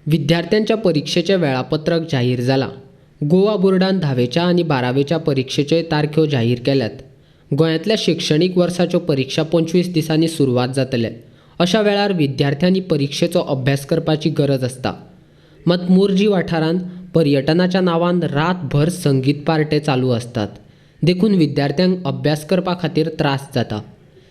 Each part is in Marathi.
विद्यार्थ्यांच्या परीक्षेचे वेळापत्रक जाहीर जाला। गोवा बोर्डान 10वेच्या आणि 12वेच्या परीक्षेचे तारखो जाहीर केल्यात। गोंयांतल्या शैक्षणिक वर्साच्यो परीक्षा 25 दिसांनी सुरवात जातले। अशा वेळार विद्यार्थ्यांनी परीक्षेचो अभ्यास करपाची गरज आसता। मात मोर्जी वाठारांत पर्यटनाच्या नांवान रातभर संगीत पार्टे चालू असतात। देखून विद्यार्थ्यांक अभ्यास करपा खातीर त्रास जाता।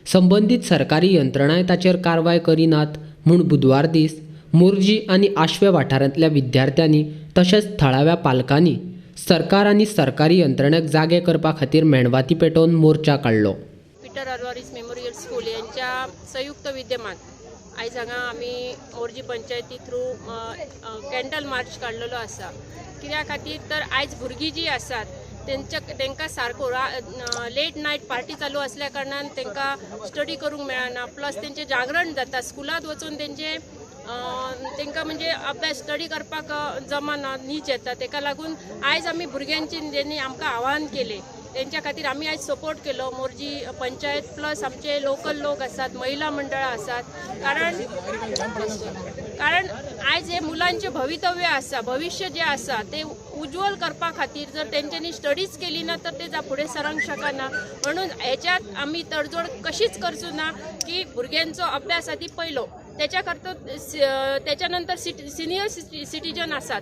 संबंधीत सरकारी यंत्रणाय ताचेर कारवाय करिनात म्हूण बुधवार दीस मोर्जी आनी आशवे वाठारांतल्या विद्यार्थ्यांनी तशेंच थळाव्या पालकांनी सरकार आनी सरकारी यंत्रणेक जागे करपा खातीर मेणवाती पेटोवन मोर्चा काडलो। पीटर अल्वारीस मेमोरियल स्कूल यांच्या संयुक्त विद्यमान आयज हांगा आमी मोर्जी पंचायती थ्रू कॅन्डल मार्च काडलेलो आसा। कित्या खातीर तर आयज भुरगीं जी आसात तांकां सारको लेट नायट पार्टी चालू असल्या कारणान तांकां स्टडी करूंक मेळना। प्लस तेंचें जागरण जाता, स्कुलांत वचून तांकां म्हणजे अभ्यास स्टडी करपाक जमना, न्हीद येता। ताका लागून आयज आमी भुरग्यांची जेणी आमकां आव्हान केलें त्यांच्या खातीर आमी आयज सपोर्ट केलो। मोर्जी पंचायत प्लस आमचे लोकल लोक आसात, महिला मंडळां आसात। कारण आयज हे मुलांचे भवितव्य आसा, भविष्य जे आसा ते उज्वल करपा खातीर जर तेंच्यांनी स्टडीज केली ना तर ते फुडें सरूंक शकना। म्हणून हेच्यात आमी तडजोड कशीच करचो ना की भुरग्यांचो अभ्यास आदी पयलो, त्याच्या करता त्याच्या नंतर सिनियर सिटीजन आसात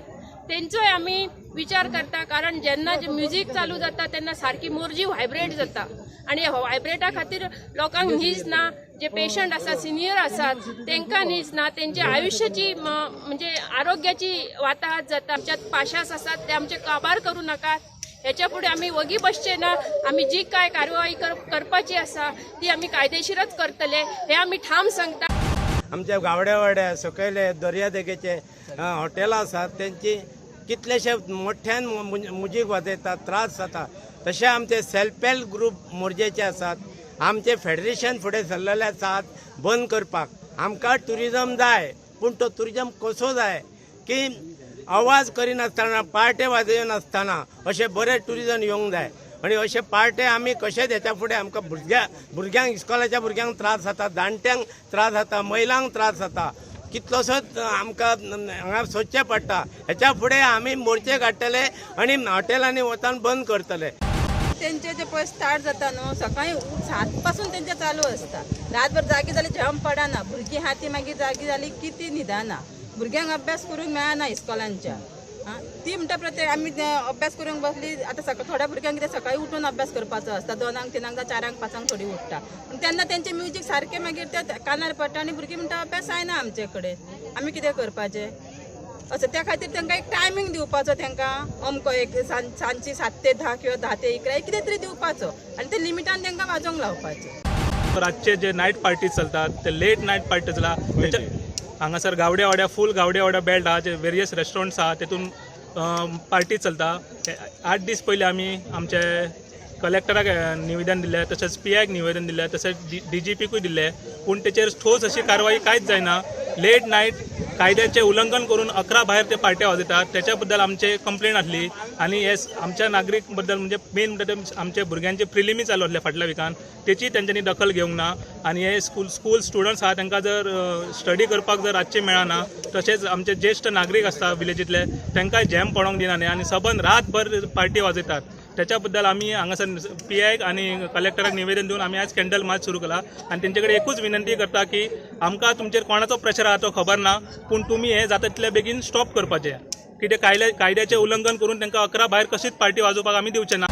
तेंचोय आमी विचार करता। कारण जेन्ना जे म्युझिक चालू जाता तेन्ना सारकी मोर्जी व्हायब्रेट जाता आणि व्हायब्रेटा खातीर लोकांक न्हीज ना। जे पेशंट आसात, सिनियर आसात तांकां न्हीज ना, तेंच्या आयुश्याची म्हणजे आरोग्याची वाताहत जाता। आमच्यात पाशास आसात ते आमचे काबार करूं नाका। ह्याच्या पुढे आमी वगी बसचे ना। आमी जी काय कार्यवाही करपाची आसा ती आमी कायदेशीरच करतले हे आमी ठाम सांगता। आमच्या गावड्या वाड्या सकयले दर्यादेगेचे हॉटेलां आसात तेंची कितलेशे मोठ्यान मुजीक वाजयतात, त्रास जाता। तशें आमचे सेल्फ हेल्प ग्रूप मोर्जेचे आसात। आमचे फेडरेशन फुडें सरलेले आसात बंद करपाक। आमकां टुरिजम जाय, पूण तो टुरिजम कसो जाय की आवाज करिनासतना, पार्टे वाजयनासतना अशे बरे टुरिजम येवंक जाय। आणि अशे पार्टे आमी कशे हेच्या फुडें आमकां भुरग्यांक इस्कॉलाच्या भुरग्यांक त्रास जाता, जाणट्यांक त्रास जाता, महिलांक त्रास जाता। कितलोसोच आमकां हांगा सोदचें पडटा। हेच्या फुडें आमी मोर्चे काडटले आनी हॉटेलांनी वचून बंद करतले। तेंचे जे पळय स्टार्ट जाता न्हू, सकाळी 7 पासून तेंचे चालू आसता। रातभर जागी जाली जाम पडना, भुरगीं आहा ती मागीर जागी जाली की ती न्हिदाना। भुरग्यांक अभ्यास करूंक मेळना इस्कॉलांच्या। ती म्हणटा प्रत्येक आमी अभ्यास करूंक बसली। आतां थोड्या भुरग्यांक कितें सकाळी उठून अभ्यास करपाचो आसता, 2, 3, 4, 5 थोडी उठटा। तेन्ना तेंचे म्युजीक सारकें मागीर ते कानार पडटा आनी भुरगीं म्हणटा अभ्यास जायना आमचे कडेन, आमी कितें करपाचें असं। त्या खातीर तांकां एक टायमींग दिवपाचो, तांकां अमको एक सांजची 7 ते 10 किंवा 10 ते 11 कितें तरी दिवपाचो आनी ते लिमिटान तांकां वाजोवंक लावपाचें। रातचे जे नायट पार्टी चलतात ते लेट नायट पार्टी चला। हांगासर गावड्या वाड्या फूल गावड्या वाड्या बेल्ट आहा, जे वेरियस रेस्टॉरंट्स आहा तेतून पार्टी चलता। 8 दीस पयलीं आमी आमचे कलेक्टराक निवेदन दिलें, तशेंच PIक निवेदन दिलें, तशेंच DGPकूय दिलें, पूण तेचेर ठोस अशी कारवाई कांयच जायना। लेट नायट कायद्याचें उल्लंघन करून 11 भायर ते पार्ट्या वाजयतात, त्याच्या बद्दल आमचे कंप्लेंट आसली। आनी हे आमच्या नागरीक बद्दल म्हणजे मेन म्हणजे आमच्या भुरग्यांचे प्रिलिमी चालू आसले फाटल्या विकान, तेची तेंच्यांनी दखल घेवंक ना। आनी हे स्कूल स्टुडंट्स आहा तांकां जर स्टडी करपाक जर रातचें मेळना, तशेंच आमचे ज्येश्ठ नागरीक आसता विलेजींतले तांकांय जॅम पडोंक दिना आनी सबंद रातभर पार्टी वाजयतात। त्याच्या बद्दल आमी हांगासर PIक आनी कलेक्टराक निवेदन दिवन आमी आज कॅन्डल मार्च सुरू केला। आनी तेंचे कडेन एकूच विनंती करता की आमकां तुमचेर कोणाचो प्रेशर आहा तो खबर ना, पूण तुमी हे जाता तितले बेगीन स्टॉप करपाचें। कितें कायद्याचें उल्लंघन करून तांकां 11 भायर कशीच पार्टी वाजोवपाक आमी दिवचे ना।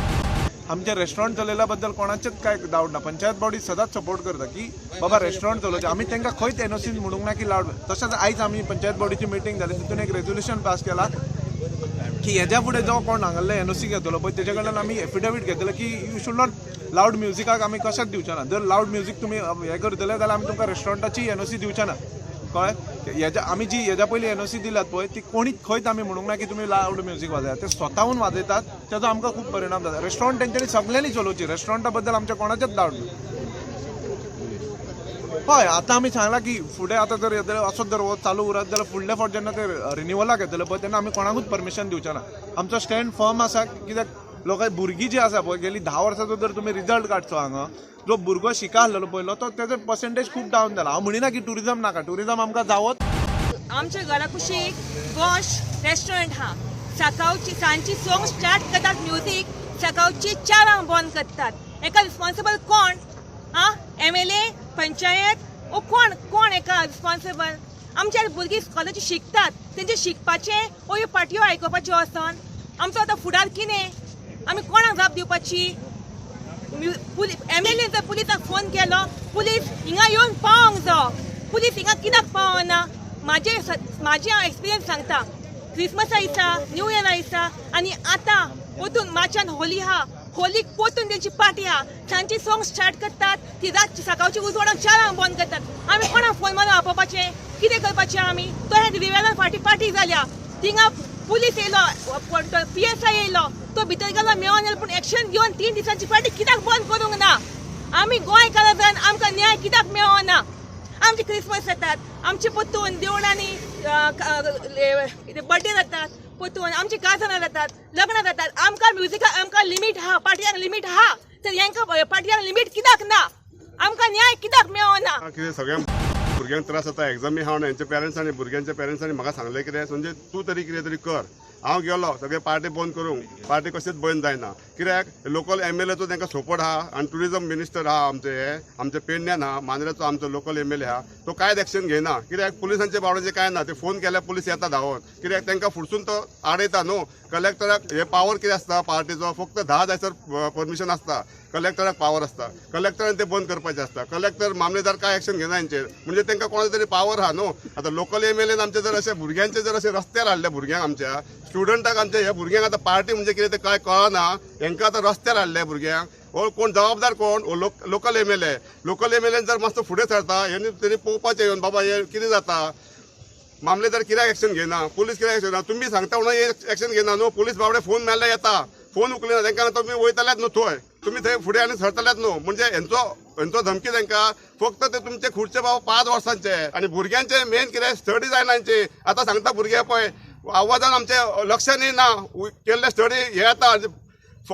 आमचे रेस्टॉरंट चलयल्या बद्दल कोणाचेच काय डावट ना। पंचायत बॉडी सदांच सपोर्ट करता की बाबा रेस्टॉरंट चलोवचे। आमी तांकां खंयच NOC म्हणूंक ना की लावड। तशेंच आयज आमी पंचायत बॉडीची मिटींग जाली, तितून एक रेझोल्युशन पास केला की हेच्या फुडें जो कोण हांगाले NOC घेतलो पळय तेजे कडल्यान आमी एफिडेवीट घेतले की यू शूड नॉट लावड म्युझिकाक आमी कशेंच दिवचे ना। जर लावड म्युझिक तुमी हे करतले जाल्यार आमी तुमकां रेस्टॉरंटाची NOC दिवचे ना, कळ्ळें। आमी जी हेच्या पयलीं NOC दिल्यात पळय ती कोणीच खंयच आमी म्हणूंक ना की तुमी लावड म्युझिक वाजयात, ते स्वताहून वाजयतात, तेजो आमकां खूब परिणाम जाता। रेस्टॉरंट तेंच्यांनी सगळ्यांनी चलोवची, रेस्टॉरंटा बद्दल आमच्या कोणाचेच डावट ना। हय, आतां आमी सांगलां की फुडें आतां जर असोच जर चालू उरत जाल्यार फुडल्या फावट जेन्ना ते रिन्युवलाक येतले पळय तेन्ना आमी कोणाकूच परमिशन दिवचे ना। आमचो स्टँड फर्म आसा, कित्याक लोकां भुरगीं जी आसा पळय गेली 10 वर्सांचो जर तुमी रिजल्ट काडचो हांगा, जो भुरगो शिका आसलेलो पयलो तो तेजो पर्सेंटेज खूब डावन जाला। हांव म्हणिना की टुरिजम नाका, टुरिजम आमकां जावत। आमच्या घरा कुशीक गॉश रेस्टॉरंट हा सकाळची सांजची सॉंग स्टार्ट करतात म्युझिक सकाळची 4 बंद करतात एका रिस्पॉन्सिबल कोण MLA पंचायत ओ कोण एका रिस्पॉन्सिबल आमच्या भुरगीं कॉलेजी शिकतात तेंचे शिकपाचे ओ ह्यो पाटयो आयकुपाच्यो वचोन आमचो आतां फुडार कितें आमी कोणाक जाप दिवपाची MLA जर पुलिसाक फोन केलो पुलीस हिंगा येवन पावोंक जाय पुलीस हिंगा कित्याक पावना म्हाजे एक्सपिरियन्स सांगता क्रिसमसा दिसा न्यू इयरा दिसा आनी आतां पोतून मार्चान होली हा होलीक पोतून तेंची पार्टी हा सांजची सॉंग स्टार्ट करतात ती रातची सकाळची उजवाडाक 4 बंद करतात आमी कोणाक फोन मारून आपोवपाचे कितें करपाचें आमी तो हे रिवेलान पार्टी जाल्या थिंगा पुलीस येयलो PSI येयलो तो भितर गेलो मेळोन येयलो पूण एक्शन घेवन 3 दिसांची पार्टी कित्याक बंद करूंक ना आमी गोंयकारां जावन आमकां न्याय कित्याक मेळना आमचे क्रिसमस जातात आमचे पोतून देवळांनी बर्थडे जातात पोतून आमची काजारां जातात लग्नां जातात आमकां म्युजिकाक आमकां लिमीट हा पार्टयांक लिमीट हा तर हेंकां पार्टयांक लिमीट कित्याक ना आमकां न्याय कित्याक मेळना कितें सगळ्या भुरग्यांक त्रास जाता एग्जामी हांव हेंचे पेरंट्स आनी भुरग्यांच्या पेरंट्सांनी म्हाका सांगलें कितें म्हणजे तूं तरी कितें तरी कर हांव गेलो सगळे पार्टी बंद करूंक पार्टी कशीच बंद जायना कित्याक लोकल MLAचो तांकां सपोर्ट आहा आनी ट्युरिजम मिनिस्टर आहा आमचे पेडण्यान आहा मांद्रेचो आमचो लोकल MLA आहा तो कांयच एक्शन घेयना कित्याक पुलिसांचे बावडाचें कांय ना ते फोन केल्यार पुलीस येता धांवून कित्याक तांकां फुडसून तो आडयता न्हू कलेक्टराक हे पावर कितें आसता पार्टीचो फक्त 10 जायसर परमिशन आसता कलेक्टराक पावर आसता कलेक्टरान ते बंद करपाचें आसता कलेक्टर मामलेदार काय एक्शन घेना हेंचेर म्हणजे तांकां कोणाचो तरी पावर आहा न्हू आतां लोकल MLAन आमचे जर अशे भुरग्यांचे जर अशे रस्त्यार हाडले भुरग्यांक आमच्या स्टुडंटाक आमच्या ह्या भुरग्यांक आतां पार्टी म्हणजे कितें ते काय कळना हेंकां आतां रस्त्यार हाडले भुरग्यांक हो कोण जबाबदार कोण हो लोकल MLAन जर मातसो फुडें सरता हेणी तरी पळोवपाचें येवन बाबा हे कितें जाता मामलेदार कित्याक एक्शन घेना पुलीस कित्याक एक्शन घेना तुमी सांगता म्हणून एक्शन घेना न्हू पुलीस बाबडे फोन मेळ्ळ्यार येता फोन उखलिना तांकां तुमी वयतल्यात न्हू थंय तुमी थंय फुडें आनी सरतल्यात न्हू म्हणजे हेंचो धमकी तांकां फक्त ते तुमचे खुर्चे बाबा 5 वर्सांचे आनी भुरग्यांचे मेन कितें स्टडी जायना हेंची आतां सांगता भुरगे पळय आवाजान आमचे लक्ष न्ही केल्ले स्टडी हे येता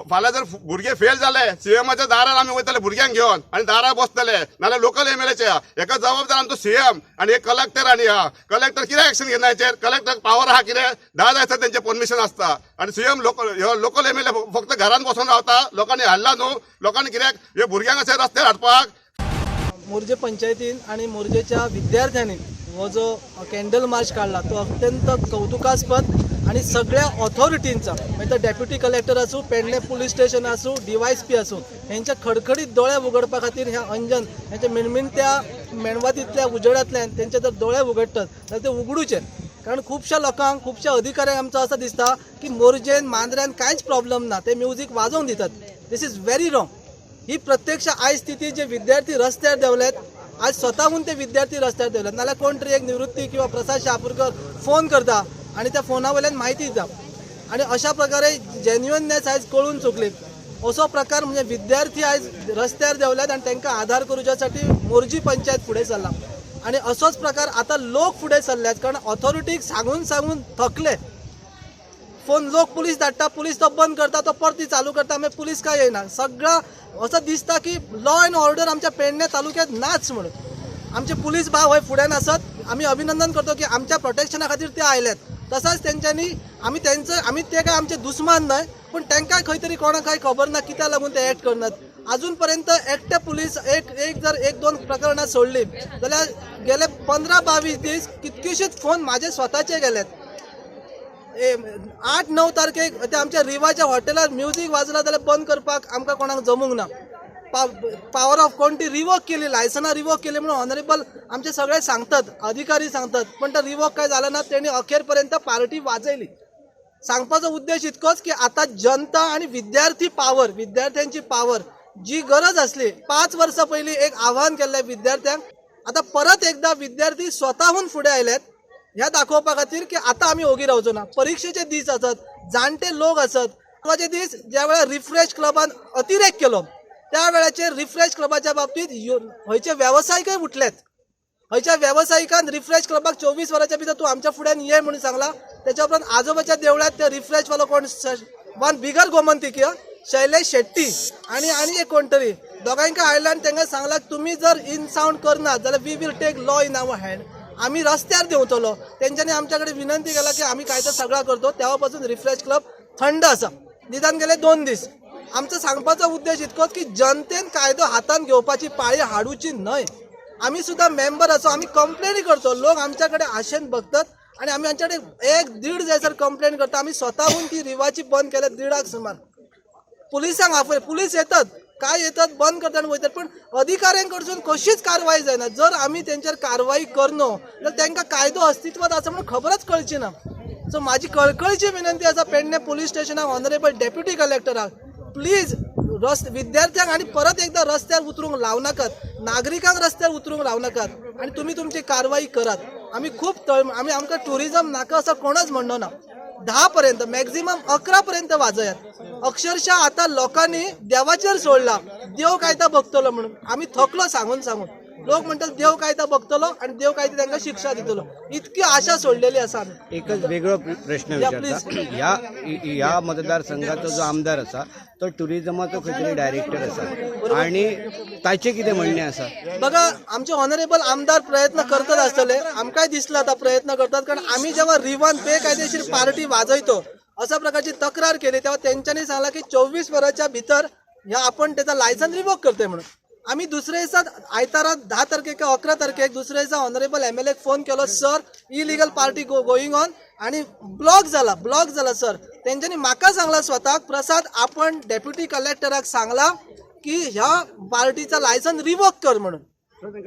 फाल्यां जर भुरगे फेल जाले CMच्या दारार आमी वयतले भुरग्यांक घेवन आनी दारार बसतले नाल्यार लोकल MLAचे हेका जबाबदार आमचो CM आनी एक कलेक्टर आनी आहा कलेक्टर कित्याक एक्शन घेना हेचेर कलेक्टर पावर आहा कितें 10 जायसर तेंचे परमिशन आसता आनी CM लोकल MLA फक्त घरान बसून रावता लोकांनी हाडला न्हू लोकांनी कित्याक हे भुरग्यांक अशे रस्त्यार हाडपाक मोर्जे पंचायतीन आणि मोर्जेच्या विद्यार्थ्यांनी हो जो कॅन्डल मार्च काढला तो अत्यंत कौतुकास्पद आणि सगळ्या ऑथॉरिटींचा म्हणजे डेप्युटी कलेक्टर असू पेडणे पोलीस स्टेशन असू DYSP असू यांच्या खडखडीत दोळे उघडपा खातीर ह्या अंजन यांच्या मिणमिणत्या मेणवातीतल्या उजडांतल्यान तेंचे जर दोळे उगडटात जाल्यार ते उगडूचे कारण खुबशा लोकांक खुबशा अधिकाऱ्यांक आमचो असं दिसता की मोर्जेन मांद्र्यान कांयच प्रॉब्लेम ना ते म्युझिक वाजोवंक दितात दिस इज व्हेरी रॉंग ही प्रत्यक्ष आयज स्थिती जे विद्यार्थी रस्त्यार देवल्यात आज स्वतःहून ते विद्यार्थी रस्त्यार देवल्यात नाल्यार कोण तरी एक निवृत्ती किंवा प्रसाद शापूरकर फोन करता आणि त्या फोना वयल्यान म्हायती दिता आणि अशा प्रकारे जेन्युअननेस आयज कळून चुकली असो प्रकार म्हणजे विद्यार्थी आयज रस्त्यार देवल्यात आणि तांकां आधार करूच्यासाठी मोर्जी पंचायत फुडें सरला आणि असोच प्रकार आता लोक फुडें सरल्यात कारण ऑथॉरिटीक सांगून थकले फोन लोक पुलीस धाडटा पुलीस तो बंद करता तो परती चालू करता मागीर पुलीस काय येना सगळं असं दिसता की लॉ अँड ऑर्डर आमच्या पेडणे तालुक्यात नाच म्हणून आमचे पुलीस भाव हय फुड्यान आसत आमी अभिनंदन करतो की आमच्या प्रोटेक्शना खातीर ते आयल्यात तसाच तेंच्यांनी आमी ते काय आमचे दुस्मान न्हय पूण तांकां खंय तरी कोणाक काय खबर ना कित्याक लागून ते एक्ट करनात अजून पर्यंत एकटे पुलीस एक दोन प्रकरणां सोडली जाल्यार गेले 15-22 दीस कितकेशेच फोन माझे स्वताचे गेलेत 8-9 तारखेक ते आमच्या रिवाच्या हॉटेलार म्युझिक वाजला जाल्यार बंद करपाक आमकां कोणाक जमूंक ना पॉवर ऑफ कोण ती रिवोक केली लायसनां रिवोक केली म्हणून ऑनरेबल आमचे सगळे सांगतात अधिकारी सांगतात पण तो रिवोक काय झाला ना त्यांनी अखेर पर्यंत पार्टी वाजयली सांगपाचो उद्देश इतकोच की आता जनता आणि विद्यार्थ्यांची पावर जी गरज असली 5 वर्सां पयलीं एक आव्हान केल्लें विद्यार्थ्यांक आता परत एकदा विद्यार्थी स्वतःहून फुडें आयल्यात ह्या दाखोवपा खातीर की आता आमी ओगी रावचो ना परीक्षेचे दीस आसत जाणटे लोक आसत दीस ज्या वेळार रिफ्रेश क्लबान अतिरेक केलो त्या वेळाचेर रिफ्रेश क्लबाच्या बाबतीत हयचे व्यवसायिकय उठलेत हयच्या व्यावसायिकान रिफ्रेश क्लबाक 24 वरांच्या भितर तूं आमच्या फुड्यान ये म्हणून सांगला त्याच्या उपरांत आजोबाच्या देवळात ते रिफ्रेश वालो कोण वन बिगर गोमंतकीय शैलेश शेट्टी आणि एक कोण तरी दोगांयका आयला आनी तांकां सांगला तुम्ही जर इन सावंड करनात जाल्यार we will take law in our hand आम्ही रस्त्यार देवतलो. तेंच्यांनी आमच्याकडे विनंती केला की आम्ही काय तर सगळा करतो. तेव्हापासून रिफ्रेश क्लब थंड आसा. निदान गेले 2 दीस. आमचा सांगपाचो उद्देश इतकोच की जनतेन कायदो हातान घेवपाची पाळी हाडूची न्हय. आम्ही सुद्धा मेंबर असो, आम्ही कंप्लेनी करतो. लोक आमच्याकडे आशेन बघतात आणि आम्ही आमच्याकडे 1-1.5 जायसर कंप्लेंट करता. आम्ही स्वतःहून ती रिवाची बंद केल्या 1:30 सुमार. पुलिसांक आफय पुलीस येतात, काय येतात बंद करतात आणि वयतात, पण अधिकाऱ्यांकडसून कशीच कारवाई जायना. जर आम्ही त्यांच्यावर कारवाई करनो जाल्यार तांकां कायदो अस्तित्वात आसा म्हणून खबरच कळची ना. सो माझी कळकळीची विनंती आसा पेडणे पुलीस स्टेशनाक ऑनरेबल डेप्युटी कलेक्टराक, प्लीज विद्यार्थ्यांक आणि परत एकदा रस्त्यार उतरूंक लावनाकात, नागरिकांक रस्त्यार उतरूंक लावनाकात आणि तुम्ही तुमची कारवाई करात. आम्ही खूप आम्ही आमकां टुरिझम नाका असं कोणच म्हणणो ना. 10 पर्यंत मॅक्झिमम 11 पर्यंत वाजयात. अक्षरशः आता लोकांनी देवाचेर सोडला, देव कायदा बघतलो म्हणून. आम्ही थकलो सांगून. लोक म्हणतात देव कायदा बघतलो आणि देव कायदा त्यांना शिक्षा दितलो. इतकी आशा सोडलेली असा आम्ही. एकच वेगळो प्रश्न विचारता. या मतदारसंघाचो जो आमदार असा तो टुरिझमाचो खंय तरी डायरेक्टर असा आणि ताचे कितें म्हणणें आसा? बघा, आमचे ऑनरेबल आमदार प्रयत्न करतात असतले. आमकांय दिसलं आता प्रयत्न करतात, कारण आम्ही जेव्हा रिवान बेकायदेशीर पार्टी वाजयतो अशा प्रकारची तक्रार केली तेव्हा त्यांच्यानी सांगला की 24 वरांच्या भितर ह्या आपण त्याचा लायसन रिवोक करतोय म्हणून. आम्ही दुसरे दिसा आयतारा 10 तारखेक 11 तारखेक दुसरे दिसा ऑनरेबल MLA फोन केलो, sir illegal party going on आणि ब्लॉक झाला सर. त्यांच्यानी म्हाका सांगला स्वतःक, प्रसाद आपण डेप्युटी कलेक्टराक सांगला की ह्या पार्टीचा लायसन रिवोक कर म्हणून.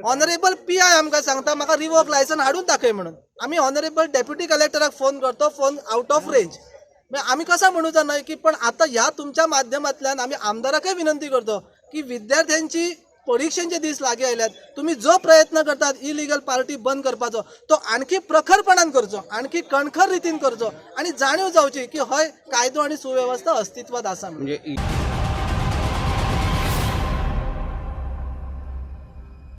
ऑनरेबल PI आमकां सांगता म्हाका रिवोक लायसन हाडून दाखय म्हणून. आम्ही ऑनरेबल डेप्युटी कलेक्टराक फोन करतो, फोन आउट ऑफ रेंज. आम्ही कसा म्हणूचा नाही की, पण आता ह्या तुमच्या माध्यमातल्यान आम्ही आमदाराकय विनंती करतो की विद्यार्थ्यांची परीक्षेचे दीस लागी आयल्यात, तुम्ही जो प्रयत्न करतात इलिगल पार्टी बंद करपाचो तो आणखी प्रखरपणान करचो, आणखी कणखर रितीन करचो आणि जाणीव जावची की हय कायदो आणि सुव्यवस्था अस्तित्वात आसा. म्हणजे